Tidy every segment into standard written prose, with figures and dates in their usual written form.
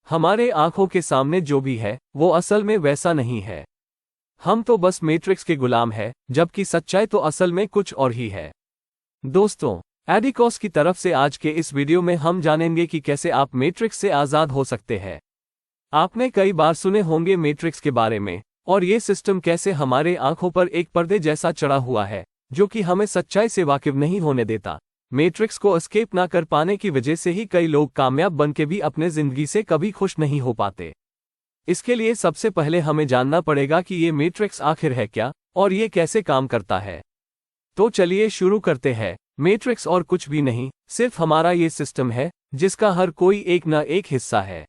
हमारे आंखों के सामने जो भी है वो असल में वैसा नहीं है। हम तो बस मैट्रिक्स के गुलाम हैं, जबकि सच्चाई तो असल में कुछ और ही है। दोस्तों, एडिकॉस की तरफ से आज के इस वीडियो में हम जानेंगे कि कैसे आप मैट्रिक्स से आज़ाद हो सकते हैं। आपने कई बार सुने होंगे मैट्रिक्स के बारे में, और ये सिस्टम कैसे हमारे आंखों पर एक पर्दे जैसा चढ़ा हुआ है जो कि हमें सच्चाई से वाकिफ नहीं होने देता। मैट्रिक्स को एस्केप ना कर पाने की वजह से ही कई लोग कामयाब बन के भी अपने जिंदगी से कभी खुश नहीं हो पाते। इसके लिए सबसे पहले हमें जानना पड़ेगा कि ये मैट्रिक्स आखिर है क्या और ये कैसे काम करता है। तो चलिए शुरू करते हैं। मैट्रिक्स और कुछ भी नहीं, सिर्फ हमारा ये सिस्टम है जिसका हर कोई एक न एक हिस्सा है।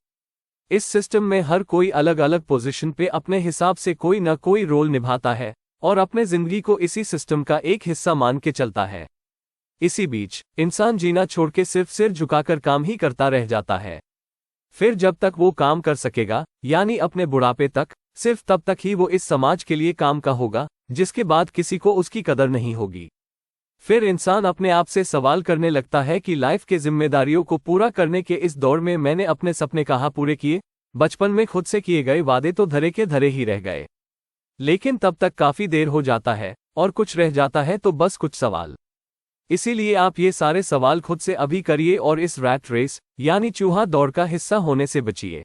इस सिस्टम में हर कोई अलग अलग पोजीशन पे अपने हिसाब से कोई न कोई रोल निभाता है और अपने जिंदगी को इसी सिस्टम का एक हिस्सा मान के चलता है। इसी बीच इंसान जीना छोड़ के सिर्फ सिर झुकाकर काम ही करता रह जाता है। फिर जब तक वो काम कर सकेगा, यानी अपने बुढ़ापे तक, सिर्फ तब तक ही वो इस समाज के लिए काम का होगा, जिसके बाद किसी को उसकी कदर नहीं होगी। फिर इंसान अपने आप से सवाल करने लगता है कि लाइफ के जिम्मेदारियों को पूरा करने के इस दौर में मैंने अपने सपने कहाँ पूरे किए। बचपन में खुद से किए गए वादे तो धरे के धरे ही रह गए। लेकिन तब तक काफी देर हो जाता है और कुछ रह जाता है तो बस कुछ सवाल। इसीलिए आप ये सारे सवाल खुद से अभी करिए और इस रैट रेस यानी चूहा दौड़ का हिस्सा होने से बचिए।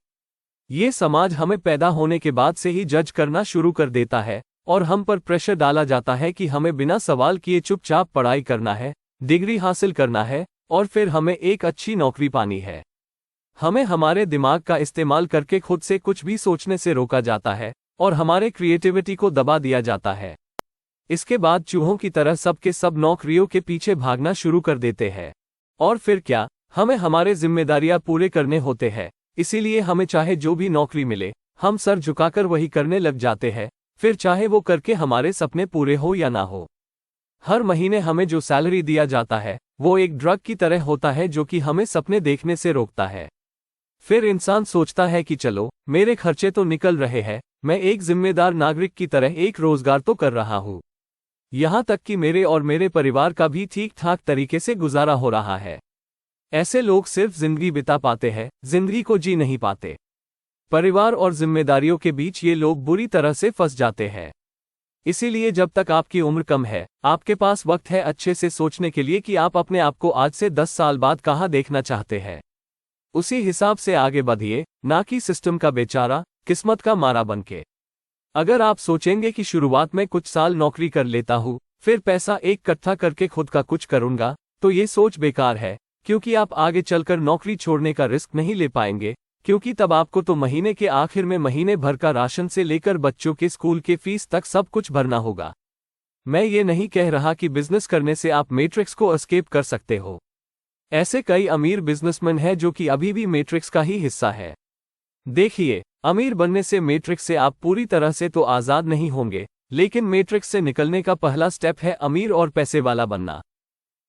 ये समाज हमें पैदा होने के बाद से ही जज करना शुरू कर देता है और हम पर प्रेशर डाला जाता है कि हमें बिना सवाल किए चुपचाप पढ़ाई करना है, डिग्री हासिल करना है और फिर हमें एक अच्छी नौकरी पानी है। हमें हमारे दिमाग का इस्तेमाल करके खुद से कुछ भी सोचने से रोका जाता है और हमारे क्रिएटिविटी को दबा दिया जाता है। इसके बाद चूहों की तरह सबके सब नौकरियों के पीछे भागना शुरू कर देते हैं। और फिर क्या, हमें हमारे जिम्मेदारियां पूरे करने होते हैं, इसीलिए हमें चाहे जो भी नौकरी मिले हम सर झुकाकर वही करने लग जाते हैं, फिर चाहे वो करके हमारे सपने पूरे हो या ना हो। हर महीने हमें जो सैलरी दिया जाता है वो एक ड्रग की तरह होता है जो कि हमें सपने देखने से रोकता है। फिर इंसान सोचता है कि चलो, मेरे खर्चे तो निकल रहे हैं, मैं एक जिम्मेदार नागरिक की तरह एक रोजगार तो कर रहा हूँ। यहाँ तक कि मेरे और मेरे परिवार का भी ठीक ठाक तरीके से गुजारा हो रहा है। ऐसे लोग सिर्फ जिंदगी बिता पाते हैं, जिंदगी को जी नहीं पाते। परिवार और जिम्मेदारियों के बीच ये लोग बुरी तरह से फंस जाते हैं। इसीलिए जब तक आपकी उम्र कम है, आपके पास वक्त है अच्छे से सोचने के लिए कि आप अपने आप को आज से 10 साल बाद कहाँ देखना चाहते हैं। उसी हिसाब से आगे बढ़िए, ना कि सिस्टम का बेचारा, किस्मत का मारा बनके। अगर आप सोचेंगे कि शुरुआत में कुछ साल नौकरी कर लेता हूँ, फिर पैसा इकट्ठा करके खुद का कुछ करूंगा, तो ये सोच बेकार है, क्योंकि आप आगे चलकर नौकरी छोड़ने का रिस्क नहीं ले पाएंगे, क्योंकि तब आपको तो महीने के आखिर में महीने भर का राशन से लेकर बच्चों के स्कूल के फीस तक सब कुछ भरना होगा। मैं ये नहीं कह रहा कि बिजनेस करने से आप मैट्रिक्स को एस्केप कर सकते हो। ऐसे कई अमीर बिजनेसमैन हैं जो कि अभी भी मैट्रिक्स का ही हिस्सा है। देखिए, अमीर बनने से मैट्रिक्स से आप पूरी तरह से तो आज़ाद नहीं होंगे, लेकिन मैट्रिक्स से निकलने का पहला स्टेप है अमीर और पैसे वाला बनना।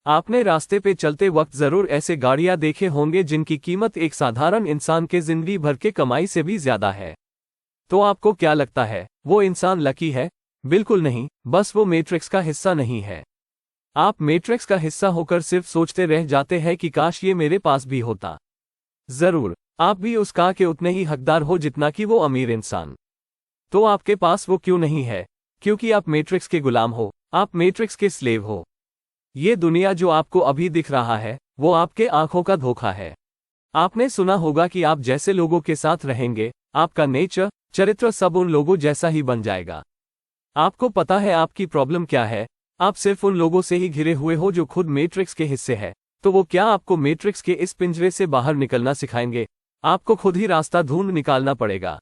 आपने रास्ते पे चलते वक्त जरूर ऐसे गाड़ियां देखे होंगे जिनकी कीमत एक साधारण इंसान के जिंदगी भर के कमाई से भी ज्यादा है। तो आपको क्या लगता है, वो इंसान लकी है? बिल्कुल नहीं, बस वो मैट्रिक्स का हिस्सा नहीं है। आप मैट्रिक्स का हिस्सा होकर सिर्फ सोचते रह जाते हैं कि काश ये मेरे पास भी होता। जरूर, आप भी उस का के उतने ही हकदार हो जितना कि वो अमीर इंसान। तो आपके पास वो क्यों नहीं है? क्योंकि आप मैट्रिक्स के गुलाम हो, आप मैट्रिक्स के स्लेव हो। ये दुनिया जो आपको अभी दिख रहा है वो आपके आंखों का धोखा है। आपने सुना होगा कि आप जैसे लोगों के साथ रहेंगे, आपका नेचर, चरित्र सब उन लोगों जैसा ही बन जाएगा। आपको पता है आपकी प्रॉब्लम क्या है? आप सिर्फ उन लोगों से ही घिरे हुए हो जो खुद मैट्रिक्स के हिस्से है। तो वो क्या आपको मैट्रिक्स के इस पिंजरे से बाहर निकलना सिखाएंगे? आपको खुद ही रास्ता ढूंढ निकालना पड़ेगा।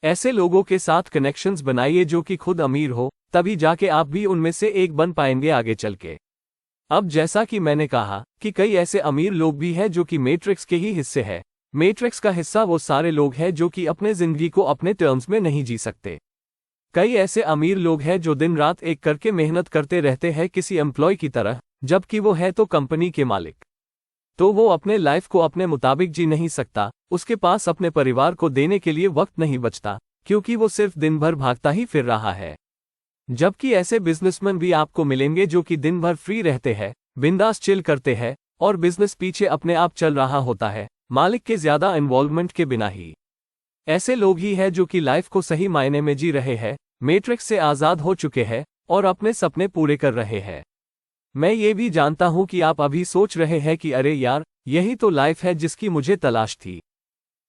ऐसे लोगों के साथ कनेक्शंस बनाइए जो कि खुद अमीर हो, तभी जाके आप भी उनमें से एक बन पाएंगे आगे चल के। अब जैसा कि मैंने कहा कि कई ऐसे अमीर लोग भी हैं जो कि मैट्रिक्स के ही हिस्से हैं। मैट्रिक्स का हिस्सा वो सारे लोग हैं जो कि अपने जिंदगी को अपने टर्म्स में नहीं जी सकते। कई ऐसे अमीर लोग हैं जो दिन रात एक करके मेहनत करते रहते हैं किसी एम्प्लॉय की तरह, जबकि वो है तो कंपनी के मालिक। तो वो अपने लाइफ को अपने मुताबिक जी नहीं सकता, उसके पास अपने परिवार को देने के लिए वक्त नहीं बचता, क्योंकि वो सिर्फ दिन भर भागता ही फिर रहा है। जबकि ऐसे बिजनेसमैन भी आपको मिलेंगे जो कि दिन भर फ्री रहते हैं, बिंदास चिल करते हैं और बिजनेस पीछे अपने आप चल रहा होता है, मालिक के ज्यादा इन्वॉल्वमेंट के बिना ही। ऐसे लोग ही हैं जो कि लाइफ को सही मायने में जी रहे हैं, मैट्रिक्स से आजाद हो चुके हैं और अपने सपने पूरे कर रहे हैं। मैं ये भी जानता हूं कि आप अभी सोच रहे हैं कि अरे यार, यही तो लाइफ है जिसकी मुझे तलाश थी।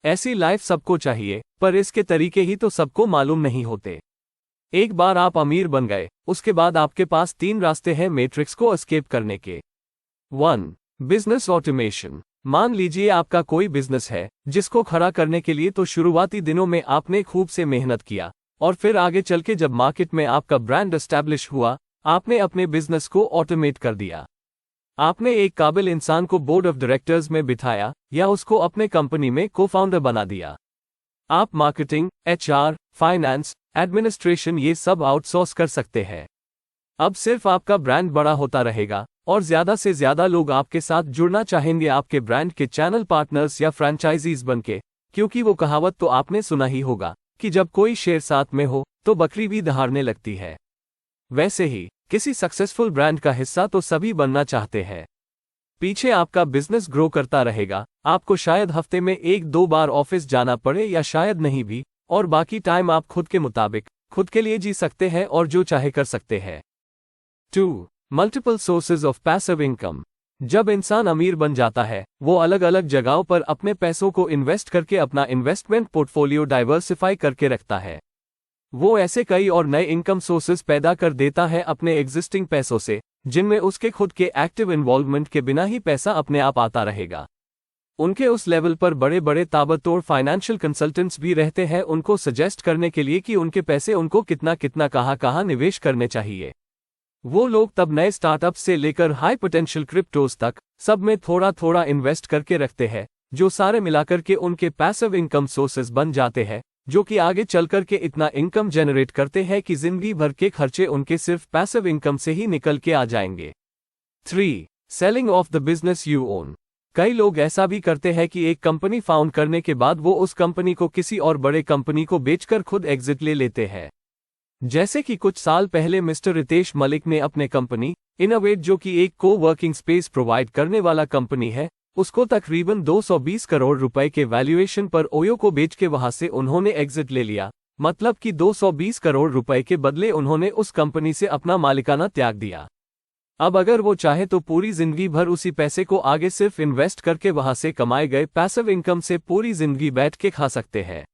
ऐसी लाइफ सबको चाहिए, पर इसके तरीके ही तो सबको मालूम नहीं होते। एक बार आप अमीर बन गए, उसके बाद आपके पास 3 रास्ते हैं मैट्रिक्स को एस्केप करने के। 1. Business automation. मान लीजिए आपका कोई बिजनेस है जिसको खड़ा करने के लिए तो शुरुआती दिनों में आपने खूब से मेहनत किया, और फिर आगे चल के जब मार्केट में आपका ब्रांड एस्टैब्लिश हुआ, आपने अपने बिजनेस को ऑटोमेट कर दिया। आपने एक काबिल इंसान को बोर्ड ऑफ डायरेक्टर्स में बिठाया या उसको अपने कंपनी में को-फाउंडर बना दिया। आप मार्केटिंग, HR, फाइनेंस, एडमिनिस्ट्रेशन ये सब आउटसोर्स कर सकते हैं। अब सिर्फ आपका ब्रांड बड़ा होता रहेगा और ज्यादा से ज्यादा लोग आपके साथ जुड़ना चाहेंगे आपके ब्रांड के चैनल पार्टनर्स या फ्रेंचाइजीज बनके, क्योंकि वो कहावत तो आपने सुना ही होगा कि जब कोई शेर साथ में हो तो बकरी भी दहाड़ने लगती है। वैसे ही किसी सक्सेसफुल ब्रांड का हिस्सा तो सभी बनना चाहते हैं। पीछे आपका बिजनेस ग्रो करता रहेगा, आपको शायद हफ्ते में 1-2 बार ऑफिस जाना पड़े या शायद नहीं भी, और बाकी टाइम आप खुद के मुताबिक खुद के लिए जी सकते हैं और जो चाहे कर सकते हैं। 2. Multiple sources of passive income. जब इंसान अमीर बन जाता है, वो अलग अलग जगहों पर अपने पैसों को इन्वेस्ट करके अपना इन्वेस्टमेंट पोर्टफोलियो डाइवर्सिफाई करके रखता है। वो ऐसे कई और नए इनकम सोर्सेज पैदा कर देता है अपने एग्जिस्टिंग पैसों से, जिनमें उसके खुद के एक्टिव इन्वॉल्वमेंट के बिना ही पैसा अपने आप आता रहेगा। उनके उस लेवल पर बड़े बड़े ताबड़तोड़ फाइनेंशियल कंसल्टेंट्स भी रहते हैं उनको सजेस्ट करने के लिए कि उनके पैसे उनको कितना कितना कहाँ निवेश करने चाहिए। वो लोग तब नए स्टार्टअप से लेकर हाई पोटेंशियल क्रिप्टोज तक सब में थोड़ा थोड़ा इन्वेस्ट करके रखते हैं, जो सारे मिलाकर के उनके पैसिव इनकम सोर्सेज बन जाते हैं, जो कि आगे चलकर के इतना इनकम जनरेट करते हैं कि जिंदगी भर के खर्चे उनके सिर्फ पैसिव इनकम से ही निकल के आ जाएंगे। 3. Selling of the business you own. कई लोग ऐसा भी करते हैं कि एक कंपनी फाउंड करने के बाद वो उस कंपनी को किसी और बड़े कंपनी को बेचकर खुद एग्जिट ले लेते हैं। जैसे कि कुछ साल पहले मिस्टर रितेश मलिक ने अपने कंपनी इनोवेट, जो कि एक को-वर्किंग स्पेस प्रोवाइड करने वाला कंपनी है, उसको तकरीबन 220 करोड़ रुपए के वैल्यूएशन पर ओयो को बेच के वहां से उन्होंने एग्जिट ले लिया। मतलब कि 220 करोड़ रुपए के बदले उन्होंने उस कंपनी से अपना मालिकाना त्याग दिया। अब अगर वो चाहे तो पूरी जिंदगी भर उसी पैसे को आगे सिर्फ इन्वेस्ट करके वहां से कमाए गए पैसिव इनकम से पूरी जिंदगी बैठ के खा सकते हैं।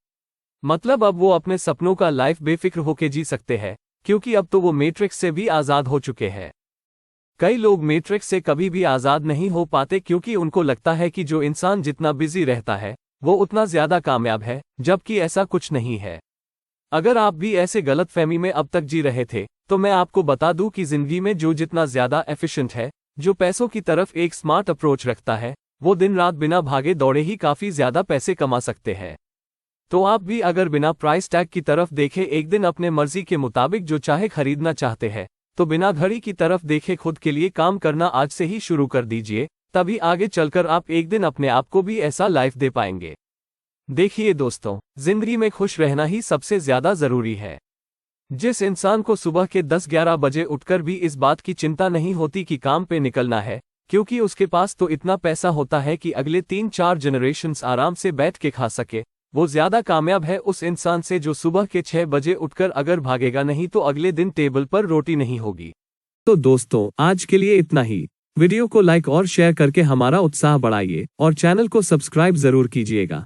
मतलब अब वो अपने सपनों का लाइफ बेफिक्र होके जी सकते हैं, क्योंकि अब तो वो मैट्रिक्स से भी आजाद हो चुके हैं। कई लोग मैट्रिक्स से कभी भी आजाद नहीं हो पाते, क्योंकि उनको लगता है कि जो इंसान जितना बिजी रहता है वो उतना ज्यादा कामयाब है, जबकि ऐसा कुछ नहीं है। अगर आप भी ऐसे गलतफहमी में अब तक जी रहे थे, तो मैं आपको बता दूं कि जिंदगी में जो जितना ज्यादा एफिशिएंट है, जो पैसों की तरफ एक स्मार्ट अप्रोच रखता है, वो दिन रात बिना भागे दौड़े ही काफी ज्यादा पैसे कमा सकते हैं। तो आप भी अगर बिना प्राइस टैग की तरफ देखे एक दिन अपने मर्जी के मुताबिक जो चाहे खरीदना चाहते हैं, तो बिना घड़ी की तरफ देखे खुद के लिए काम करना आज से ही शुरू कर दीजिए, तभी आगे चलकर आप एक दिन अपने आप को भी ऐसा लाइफ दे पाएंगे। देखिए दोस्तों, जिंदगी में खुश रहना ही सबसे ज्यादा जरूरी है। जिस इंसान को सुबह के 10-11 बजे उठकर भी इस बात की चिंता नहीं होती कि काम पे निकलना है, क्योंकि उसके पास तो इतना पैसा होता है कि अगले 3-4 जनरेशन्स आराम से बैठ के खा सके, वो ज्यादा कामयाब है उस इंसान से जो सुबह के 6 बजे उठकर अगर भागेगा नहीं तो अगले दिन टेबल पर रोटी नहीं होगी। तो दोस्तों, आज के लिए इतना ही। वीडियो को लाइक और शेयर करके हमारा उत्साह बढ़ाइए और चैनल को सब्सक्राइब जरूर कीजिएगा।